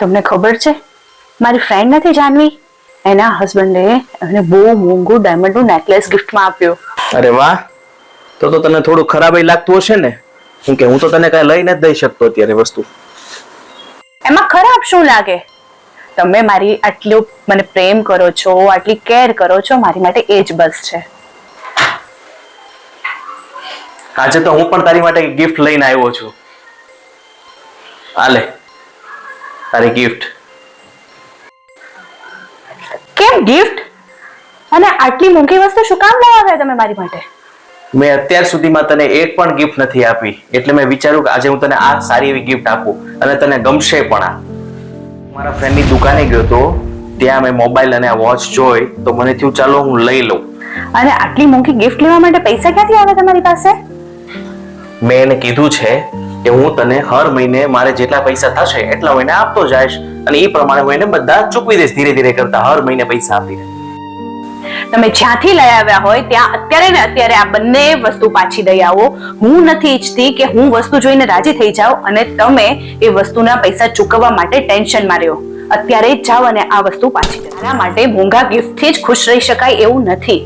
તમને ખબર છે મારી ફ્રેન્ડ નથી જાનવી, એના હસબન્ડે એને બહુ મોંઘું ડાયમંડનું નેકલેસ ગિફ્ટમાં આપ્યો. અરે વાહ, તો તને થોડું ખરાબ લાગતું હશે ને? કેમ કે હું તો તને કઈ લઈ નથી દઈ શકતો અત્યારે વસ્તુ. એમાં ખરાબ શું લાગે? તમે મારી આટલું મને પ્રેમ કરો છો, આટલી કેર કરો છો, મારી માટે એ જ બસ છે. આજે તો હું પણ તારી માટે ગિફ્ટ લઈને આવ્યો છું. આલે તારી ગિફ્ટ. કેમ ગિફ્ટ? અને આટલી મોંઘી વસ્તુ શું કામ લાવ્યા હતા તમે મારી માટે? મેં અત્યાર સુધીમાં તને એક પણ ગિફ્ટ નથી આપી, એટલે મેં વિચાર્યું કે આજે હું તને આ સારી એવી ગિફ્ટ આપું અને તને ગમશે પણ. આ મારા ફ્રેન્ડની દુકાને ગયો તો, ત્યાં મેં મોબાઈલ અને આ વોચ જોઈ તો મને થયું ચાલો હું લઈ લઉં. અને આટલી મોંઘી ગિફ્ટ લેવા માટે પૈસા ક્યાંથી આવે તમારી પાસે? મેં એને કીધું છે કે હું તને હર મહિને મારે જેટલા પૈસા થશે એટલા મહિને આપતો જઈશ અને એ પ્રમાણે હું એને બધા ચૂકવી દઈશ ધીરે ધીરે કરતા, હર મહિને પૈસા આપીને. તમે જ્યાંથી લઈ આવ્યા હોય ત્યાં અત્યારે ને અત્યારે આ બંને વસ્તુ પાછી દઈ આવો. હું નથી ઈચ્છતી કે હું વસ્તુ જોઈને રાજી થઈ જાઉં અને તમે એ વસ્તુના પૈસા ચૂકવવા માટે ટેન્શનમાં રહ્યો. અત્યારે જ જાઓ અને આ વસ્તુ પાછી દો. મારા માટે મોંઘા ગિફ્ટથી જ ખુશ રહી શકાય એવું નથી.